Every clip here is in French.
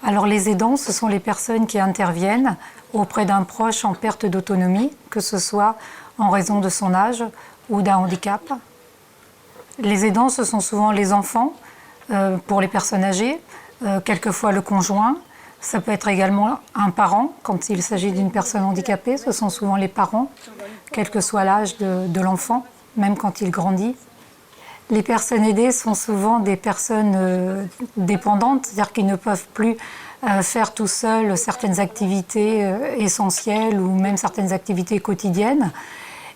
Alors les aidants, ce sont les personnes qui interviennent auprès d'un proche en perte d'autonomie, que ce soit en raison de son âge ou d'un handicap. Les aidants, ce sont souvent les enfants pour les personnes âgées, quelquefois le conjoint. Ça peut être également un parent quand il s'agit d'une personne handicapée. Ce sont souvent les parents, quel que soit l'âge de l'enfant, même quand il grandit. Les personnes aidées sont souvent des personnes dépendantes, c'est-à-dire qu'ils ne peuvent plus faire tout seuls certaines activités essentielles ou même certaines activités quotidiennes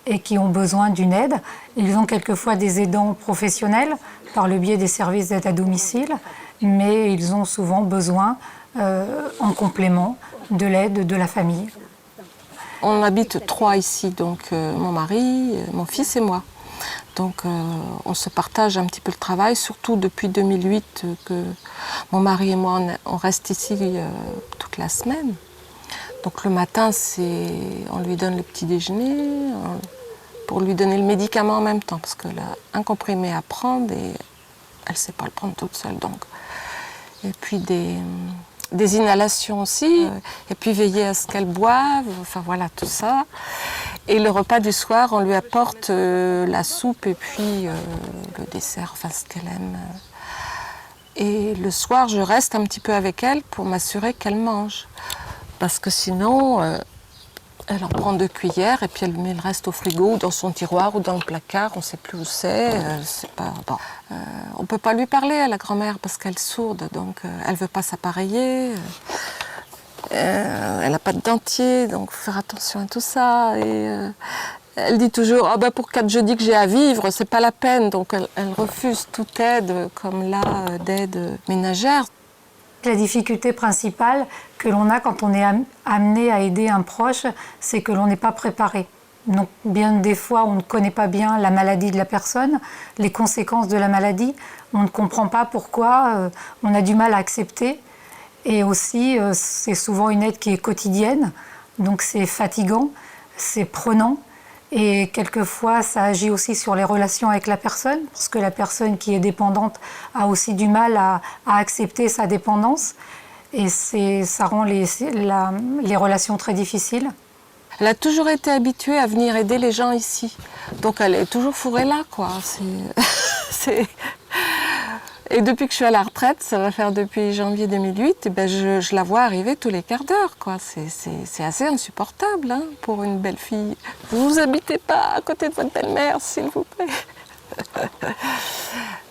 et qui ont besoin d'une aide. Ils ont quelquefois des aidants professionnels par le biais des services d'aide à domicile, mais ils ont souvent besoin, en complément, de l'aide de la famille. On habite 3 ici, donc mon mari, mon fils et moi. Donc on se partage un petit peu le travail, surtout depuis 2008 que mon mari et moi on reste ici toute la semaine. Donc le matin, on lui donne le petit déjeuner pour lui donner le médicament en même temps, parce qu'elle a un comprimé à prendre et elle ne sait pas le prendre toute seule. Donc. Et puis des inhalations aussi, et puis veiller à ce qu'elle boive, enfin voilà, tout ça. Et le repas du soir, on lui apporte la soupe et puis le dessert, enfin ce qu'elle aime. Et le soir, je reste un petit peu avec elle pour m'assurer qu'elle mange. Parce que sinon, elle en prend 2 cuillères et puis elle met le reste au frigo, ou dans son tiroir ou dans le placard, on ne sait plus où c'est. Bon. On ne peut pas lui parler à la grand-mère parce qu'elle est sourde, donc elle ne veut pas s'appareiller. Elle n'a pas de dentier, donc il faut faire attention à tout ça. Et elle dit toujours « pour 4 jeudis que j'ai à vivre, c'est pas la peine ». Donc elle refuse toute aide, comme là, d'aide ménagère. La difficulté principale que l'on a quand on est amené à aider un proche, c'est que l'on n'est pas préparé. Donc bien des fois, on ne connaît pas bien la maladie de la personne, les conséquences de la maladie. On ne comprend pas pourquoi, on a du mal à accepter. Et aussi, c'est souvent une aide qui est quotidienne, donc c'est fatigant, c'est prenant. Et quelquefois, ça agit aussi sur les relations avec la personne, parce que la personne qui est dépendante a aussi du mal à accepter sa dépendance. Et ça rend les relations très difficiles. Elle a toujours été habituée à venir aider les gens ici. Donc elle est toujours fourrée là, quoi. Et depuis que je suis à la retraite, ça va faire depuis janvier 2008, je la vois arriver tous les quarts d'heure, quoi. C'est assez insupportable, hein, pour une belle fille. Vous habitez pas à côté de votre belle-mère, s'il vous plaît.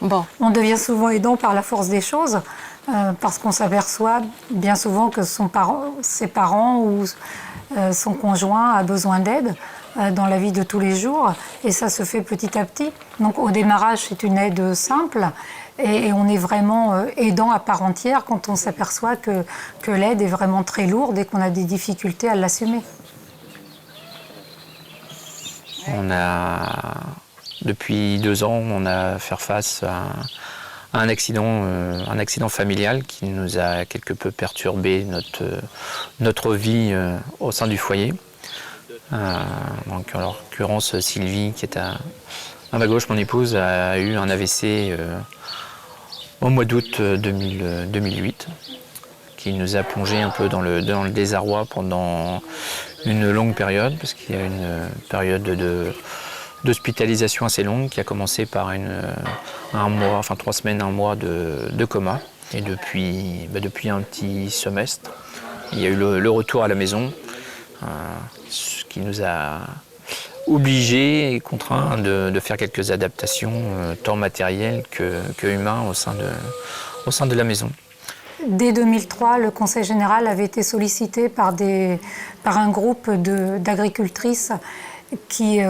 Bon. On devient souvent aidant par la force des choses, parce qu'on s'aperçoit bien souvent que ses parents ou son conjoint a besoin d'aide dans la vie de tous les jours, et ça se fait petit à petit. Donc au démarrage, c'est une aide simple, et on est vraiment aidant à part entière quand on s'aperçoit que l'aide est vraiment très lourde et qu'on a des difficultés à l'assumer. Depuis 2 ans, on a fait face à un accident familial qui nous a quelque peu perturbé notre vie au sein du foyer. Donc, en l'occurrence, Sylvie, qui est à ma gauche, mon épouse, a eu un AVC au mois d'août 2008, qui nous a plongé un peu dans le désarroi pendant une longue période, parce qu'il y a une période d'hospitalisation assez longue qui a commencé par 3 semaines, 1 mois de coma. Et depuis un petit semestre, il y a eu le retour à la maison, ce qui nous a obligés et contraints de faire quelques adaptations, tant matérielles que humaines, au sein de la maison. Dès 2003, le Conseil général avait été sollicité par un groupe d'agricultrices qui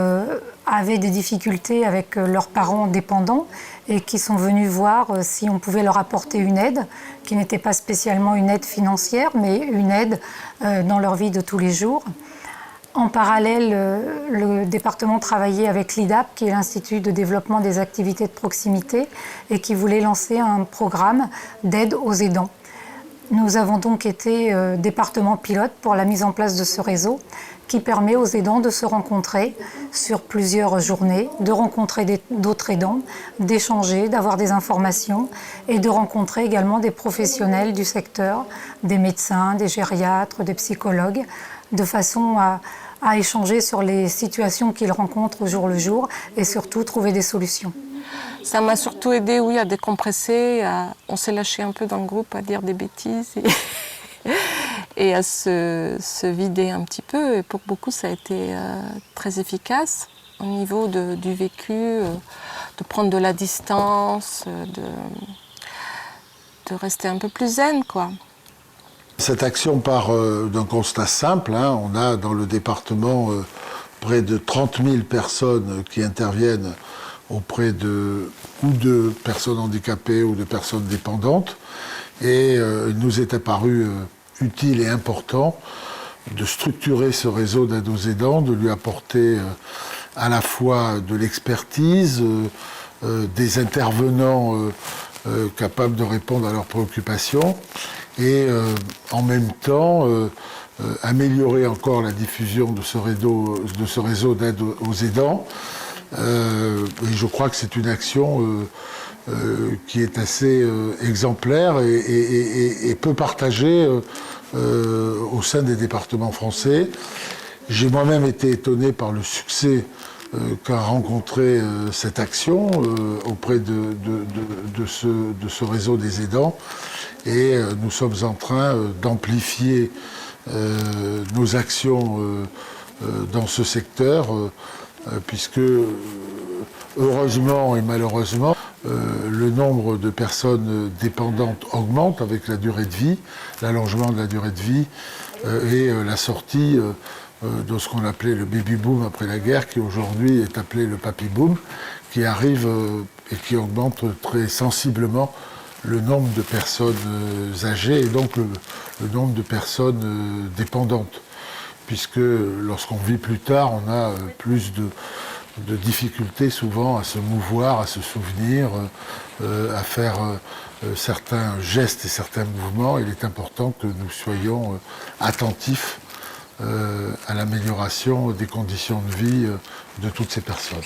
avaient des difficultés avec leurs parents dépendants et qui sont venus voir si on pouvait leur apporter une aide, qui n'était pas spécialement une aide financière, mais une aide dans leur vie de tous les jours. En parallèle, le département travaillait avec l'IDAP, qui est l'Institut de développement des activités de proximité, et qui voulait lancer un programme d'aide aux aidants. Nous avons donc été département pilote pour la mise en place de ce réseau qui permet aux aidants de se rencontrer sur plusieurs journées, de rencontrer d'autres aidants, d'échanger, d'avoir des informations et de rencontrer également des professionnels du secteur, des médecins, des gériatres, des psychologues, de façon à échanger sur les situations qu'ils rencontrent au jour le jour et surtout trouver des solutions. Ça m'a surtout aidé, oui, à décompresser. On s'est lâché un peu dans le groupe à dire des bêtises et à se vider un petit peu. Et pour beaucoup, ça a été très efficace au niveau du vécu, de prendre de la distance, de rester un peu plus zen, quoi. Cette action part d'un constat simple. On a dans le département près de 30 000 personnes qui interviennent auprès de personnes handicapées ou de personnes dépendantes. Et il nous est apparu utile et important de structurer ce réseau d'aide aux aidants, de lui apporter à la fois de l'expertise, des intervenants capables de répondre à leurs préoccupations et en même temps améliorer encore la diffusion de ce réseau d'aide aux aidants. Et je crois que c'est une action qui est assez exemplaire et peu partagée au sein des départements français. J'ai moi-même été étonné par le succès qu'a rencontré cette action auprès de ce réseau des aidants. Et nous sommes en train d'amplifier nos actions dans ce secteur, puisque heureusement et malheureusement, le nombre de personnes dépendantes augmente avec la durée de vie, l'allongement de la durée de vie et la sortie de ce qu'on appelait le baby-boom après la guerre, qui aujourd'hui est appelé le papy-boom, qui arrive et qui augmente très sensiblement le nombre de personnes âgées et donc le nombre de personnes dépendantes. Puisque lorsqu'on vit plus tard, on a plus de difficultés souvent à se mouvoir, à se souvenir, à faire certains gestes et certains mouvements. Il est important que nous soyons attentifs à l'amélioration des conditions de vie de toutes ces personnes.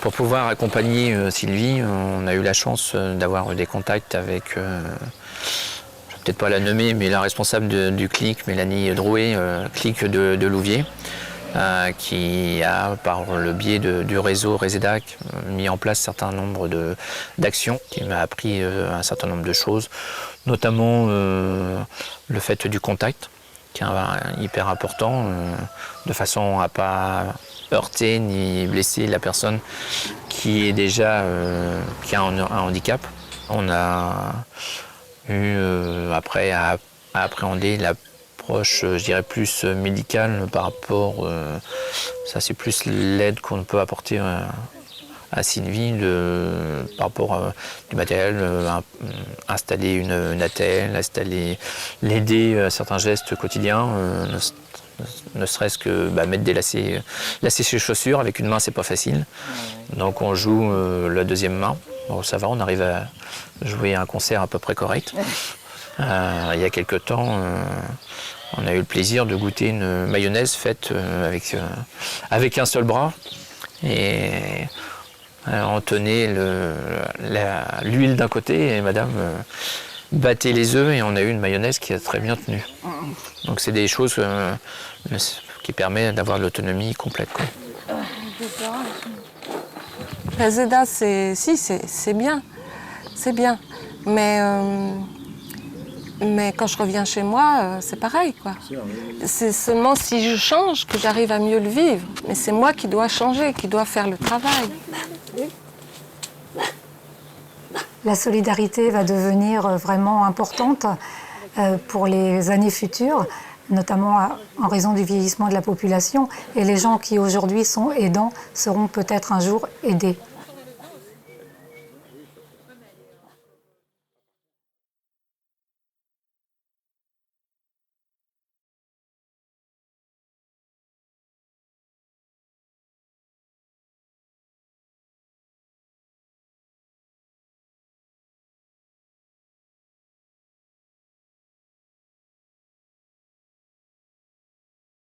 Pour pouvoir accompagner Sylvie, on a eu la chance d'avoir des contacts avec, je ne vais peut-être pas la nommer, mais la responsable du CLIC, Mélanie Drouet, CLIC de Louviers, qui a, par le biais du réseau Resedac, mis en place un certain nombre d'actions, qui m'a appris un certain nombre de choses, notamment le fait du contact, qui est hyper important, de façon à ne pas heurter ni blesser la personne qui a un handicap. On a eu après à appréhender l'approche, je dirais, plus médicale par rapport, ça c'est plus l'aide qu'on peut apporter à Sylvie par rapport du matériel, installer une attelle, l'aider à certains gestes quotidiens, ne serait-ce que mettre des lacets ses chaussures. Avec une main, c'est pas facile. Donc on joue la deuxième main. Bon, ça va, on arrive à jouer un concert à peu près correct. Il y a quelque temps, on a eu le plaisir de goûter une mayonnaise faite avec un seul bras. Et on tenait l'huile d'un côté et madame battait les œufs et on a eu une mayonnaise qui a très bien tenu. Donc c'est des choses qui permettent d'avoir l'autonomie complète, quoi. Reseda, c'est bien, c'est bien. Mais quand je reviens chez moi, c'est pareil, quoi. C'est seulement si je change que j'arrive à mieux le vivre. Mais c'est moi qui dois changer, qui dois faire le travail. La solidarité va devenir vraiment importante pour les années futures, notamment en raison du vieillissement de la population. Et les gens qui aujourd'hui sont aidants seront peut-être un jour aidés.